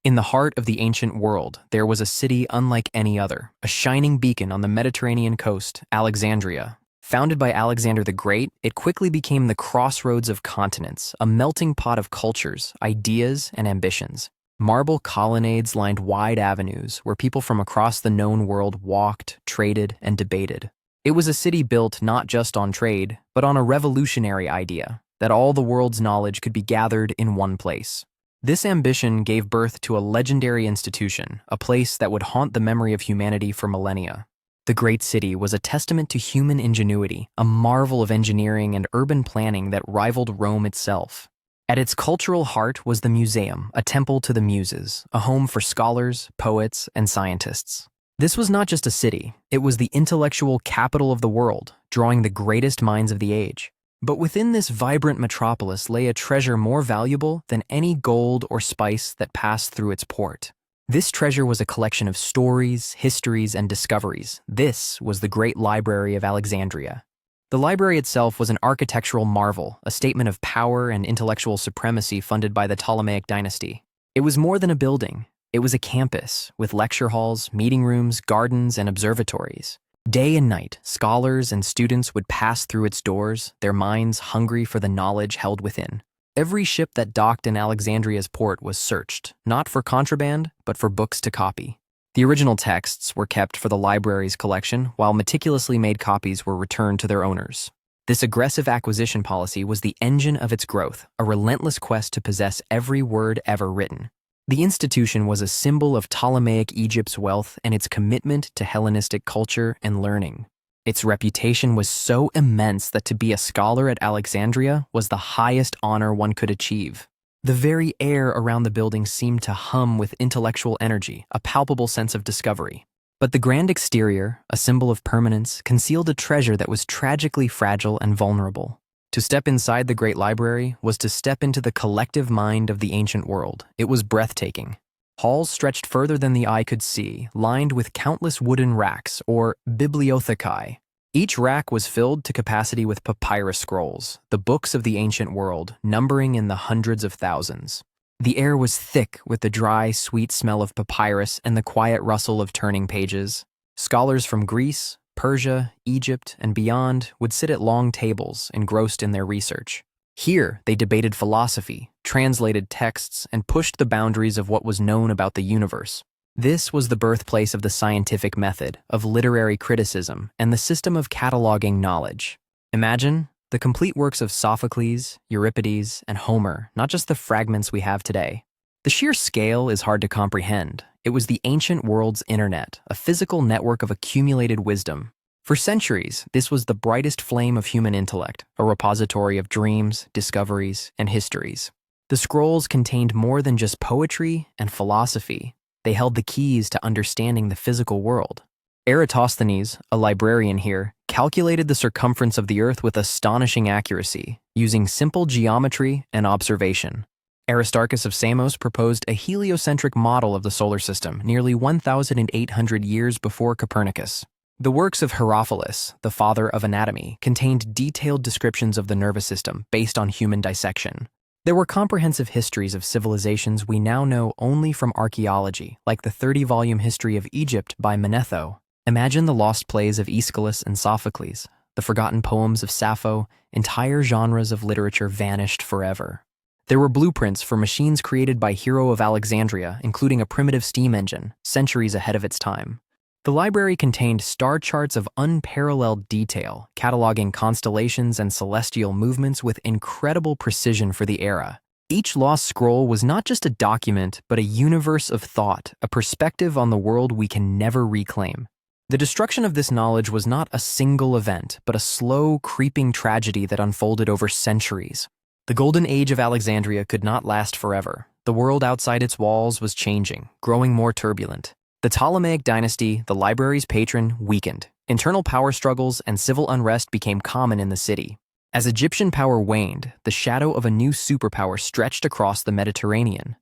In the heart of the ancient world, there was a city unlike any other, a shining beacon on the Mediterranean coast, Alexandria. Founded by Alexander the Great, it quickly became the crossroads of continents, a melting pot of cultures, ideas, and ambitions. Marble colonnades lined wide avenues where people from across the known world walked, traded, and debated. It was a city built not just on trade, but on a revolutionary idea that all the world's knowledge could be gathered in one place. This ambition gave birth to a legendary institution, a place that would haunt the memory of humanity for millennia. The great city was a testament to human ingenuity, a marvel of engineering and urban planning that rivaled Rome itself. At its cultural heart was the museum, a temple to the muses, a home for scholars, poets, and scientists. This was not just a city, it was the intellectual capital of the world, drawing the greatest minds of the age. But within this vibrant metropolis lay a treasure more valuable than any gold or spice that passed through its port. This treasure was a collection of stories, histories, and discoveries. This was the great Library of Alexandria. The library itself was an architectural marvel, a statement of power and intellectual supremacy funded by the Ptolemaic dynasty. It was more than a building. It was a campus, with lecture halls, meeting rooms, gardens, and observatories. Day and night, scholars and students would pass through its doors, their minds hungry for the knowledge held within. Every ship that docked in Alexandria's port was searched, not for contraband, but for books to copy. The original texts were kept for the library's collection, while meticulously made copies were returned to their owners. This aggressive acquisition policy was the engine of its growth, a relentless quest to possess every word ever written. The institution was a symbol of Ptolemaic Egypt's wealth and its commitment to Hellenistic culture and learning. Its reputation was so immense that to be a scholar at Alexandria was the highest honor one could achieve. The very air around the building seemed to hum with intellectual energy, a palpable sense of discovery. But the grand exterior, a symbol of permanence, concealed a treasure that was tragically fragile and vulnerable. To step inside the great library was to step into the collective mind of the ancient world. It was breathtaking. Halls stretched further than the eye could see, lined with countless wooden racks, or bibliothecae. Each rack was filled to capacity with papyrus scrolls, the books of the ancient world, numbering in the hundreds of thousands. The air was thick with the dry, sweet smell of papyrus and the quiet rustle of turning pages. Scholars from Greece, Persia, Egypt, and beyond would sit at long tables, engrossed in their research. Here, they debated philosophy, translated texts, and pushed the boundaries of what was known about the universe. This was the birthplace of the scientific method, of literary criticism, and the system of cataloging knowledge. Imagine the complete works of Sophocles, Euripides, and Homer, not just the fragments we have today. The sheer scale is hard to comprehend. It was the ancient world's internet, a physical network of accumulated wisdom. For centuries, this was the brightest flame of human intellect, a repository of dreams, discoveries, and histories. The scrolls contained more than just poetry and philosophy. They held the keys to understanding the physical world. Eratosthenes, a librarian here, calculated the circumference of the Earth with astonishing accuracy, using simple geometry and observation. Aristarchus of Samos proposed a heliocentric model of the solar system nearly 1,800 years before Copernicus. The works of Herophilus, the father of anatomy, contained detailed descriptions of the nervous system based on human dissection. There were comprehensive histories of civilizations we now know only from archaeology, like the 30-volume history of Egypt by Manetho. Imagine the lost plays of Aeschylus and Sophocles, the forgotten poems of Sappho. Entire genres of literature vanished forever. There were blueprints for machines created by Hero of Alexandria, including a primitive steam engine, centuries ahead of its time. The library contained star charts of unparalleled detail, cataloging constellations and celestial movements with incredible precision for the era. Each lost scroll was not just a document, but a universe of thought, a perspective on the world we can never reclaim. The destruction of this knowledge was not a single event, but a slow, creeping tragedy that unfolded over centuries. The golden age of Alexandria could not last forever. The world outside its walls was changing, growing more turbulent. The Ptolemaic dynasty, the library's patron, weakened. Internal power struggles and civil unrest became common in the city. As Egyptian power waned, the shadow of a new superpower stretched across the Mediterranean: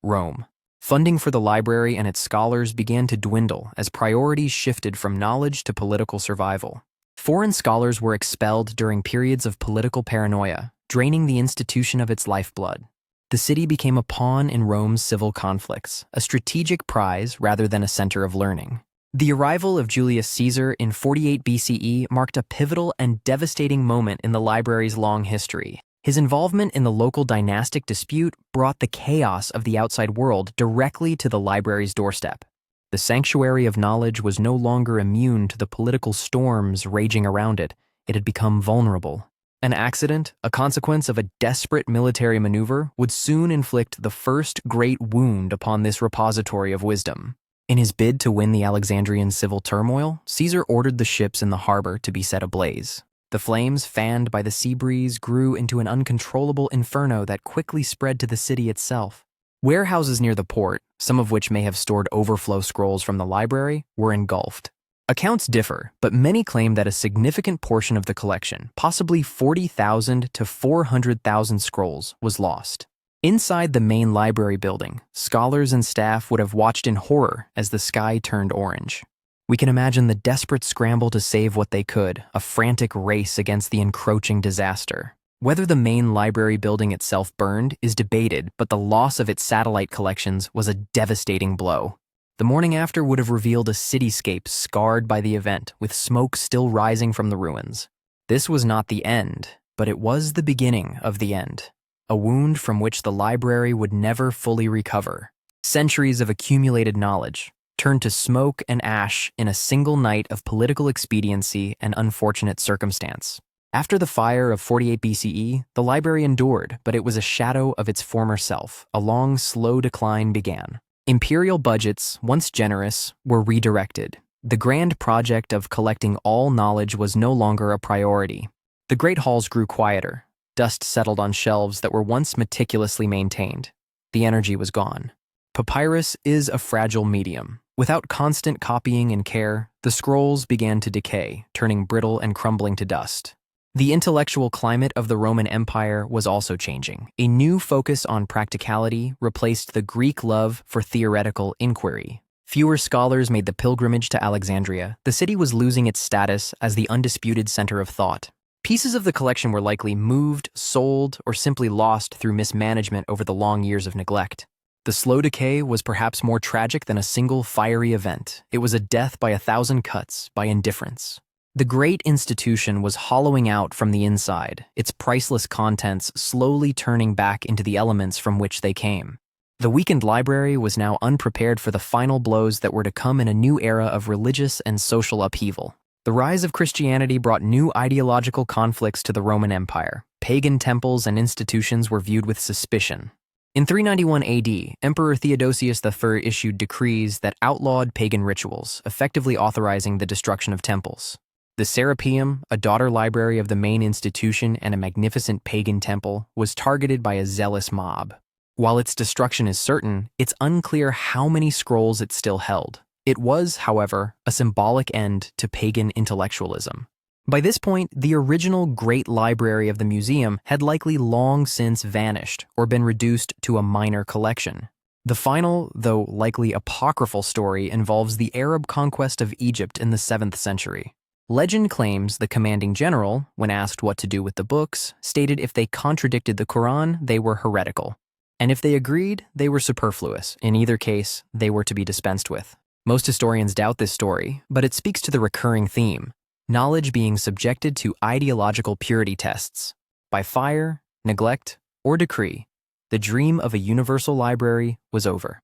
Rome. Funding for the library and its scholars began to dwindle as priorities shifted from knowledge to political survival. Foreign scholars were expelled during periods of political paranoia, draining the institution of its lifeblood. The city became a pawn in Rome's civil conflicts, a strategic prize rather than a center of learning. The arrival of Julius Caesar in 48 BCE marked a pivotal and devastating moment in the library's long history. His involvement in the local dynastic dispute brought the chaos of the outside world directly to the library's doorstep. The sanctuary of knowledge was no longer immune to the political storms raging around it. It had become vulnerable. An accident, a consequence of a desperate military maneuver, would soon inflict the first great wound upon this repository of wisdom. In his bid to win the Alexandrian civil turmoil, Caesar ordered the ships in the harbor to be set ablaze. The flames, fanned by the sea breeze, grew into an uncontrollable inferno that quickly spread to the city itself. Warehouses near the port, some of which may have stored overflow scrolls from the library, were engulfed. Accounts differ, but many claim that a significant portion of the collection, possibly 40,000 to 400,000 scrolls, was lost. Inside the main library building, scholars and staff would have watched in horror as the sky turned orange. We can imagine the desperate scramble to save what they could, a frantic race against the encroaching disaster. Whether the main library building itself burned is debated, but the loss of its satellite collections was a devastating blow. The morning after would have revealed a cityscape scarred by the event, with smoke still rising from the ruins. This was not the end, but it was the beginning of the end. A wound from which the library would never fully recover. Centuries of accumulated knowledge turned to smoke and ash in a single night of political expediency and unfortunate circumstance. After the fire of 48 BCE, the library endured, but it was a shadow of its former self. A long, slow decline began. Imperial budgets, once generous, were redirected. The grand project of collecting all knowledge was no longer a priority. The great halls grew quieter. Dust settled on shelves that were once meticulously maintained. The energy was gone. Papyrus is a fragile medium. Without constant copying and care, the scrolls began to decay, turning brittle and crumbling to dust. The intellectual climate of the Roman Empire was also changing. A new focus on practicality replaced the Greek love for theoretical inquiry. Fewer scholars made the pilgrimage to Alexandria. The city was losing its status as the undisputed center of thought. Pieces of the collection were likely moved, sold, or simply lost through mismanagement over the long years of neglect. The slow decay was perhaps more tragic than a single fiery event. It was a death by 1,000 cuts, by indifference. The great institution was hollowing out from the inside, its priceless contents slowly turning back into the elements from which they came. The weakened library was now unprepared for the final blows that were to come in a new era of religious and social upheaval. The rise of Christianity brought new ideological conflicts to the Roman Empire. Pagan temples and institutions were viewed with suspicion. In 391 AD, Emperor Theodosius I issued decrees that outlawed pagan rituals, effectively authorizing the destruction of temples. The Serapeum, a daughter library of the main institution and a magnificent pagan temple, was targeted by a zealous mob. While its destruction is certain, it's unclear how many scrolls it still held. It was, however, a symbolic end to pagan intellectualism. By this point, the original Great Library of the museum had likely long since vanished or been reduced to a minor collection. The final, though likely apocryphal story involves the Arab conquest of Egypt in the 7th century. Legend claims the commanding general, when asked what to do with the books, stated if they contradicted the Quran, they were heretical. And if they agreed, they were superfluous. In either case, they were to be dispensed with. Most historians doubt this story, but it speaks to the recurring theme: knowledge being subjected to ideological purity tests. By fire, neglect, or decree, the dream of a universal library was over.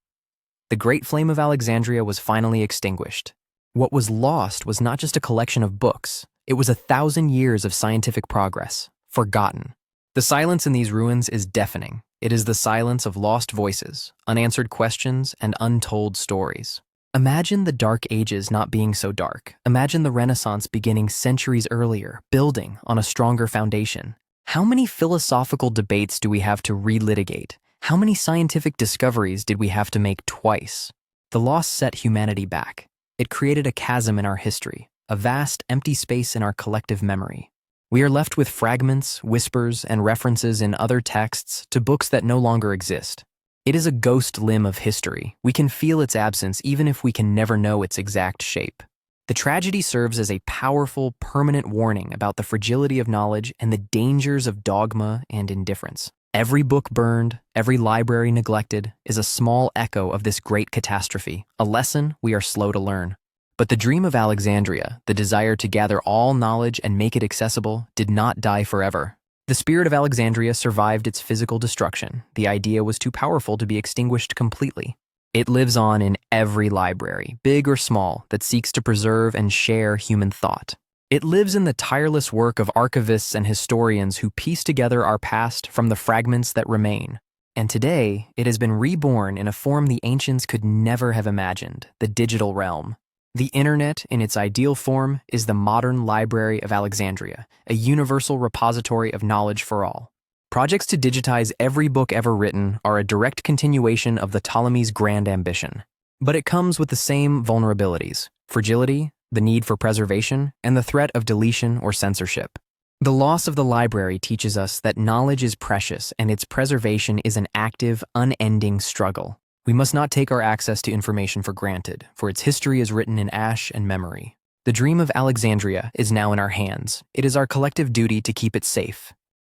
The great flame of Alexandria was finally extinguished. What was lost was not just a collection of books, it was 1,000 years of scientific progress, forgotten. The silence in these ruins is deafening. It is the silence of lost voices, unanswered questions, and untold stories. Imagine the Dark Ages not being so dark. Imagine the Renaissance beginning centuries earlier, building on a stronger foundation. How many philosophical debates do we have to relitigate? How many scientific discoveries did we have to make twice? The loss set humanity back. It created a chasm in our history, a vast, empty space in our collective memory. We are left with fragments, whispers, and references in other texts to books that no longer exist. It is a ghost limb of history. We can feel its absence even if we can never know its exact shape. The tragedy serves as a powerful, permanent warning about the fragility of knowledge and the dangers of dogma and indifference. Every book burned, every library neglected, is a small echo of this great catastrophe, a lesson we are slow to learn. But the dream of Alexandria, the desire to gather all knowledge and make it accessible, did not die forever. The spirit of Alexandria survived its physical destruction. The idea was too powerful to be extinguished completely. It lives on in every library, big or small, that seeks to preserve and share human thought. It lives in the tireless work of archivists and historians who piece together our past from the fragments that remain. And today, it has been reborn in a form the ancients could never have imagined, the digital realm. The internet, in its ideal form, is the modern Library of Alexandria, a universal repository of knowledge for all. Projects to digitize every book ever written are a direct continuation of the Ptolemies' grand ambition. But it comes with the same vulnerabilities: fragility, the need for preservation, and the threat of deletion or censorship. The loss of the library teaches us that knowledge is precious and its preservation is an active, unending struggle. We must not take our access to information for granted, for its history is written in ash and memory. The dream of Alexandria is now in our hands. It is our collective duty to keep it safe,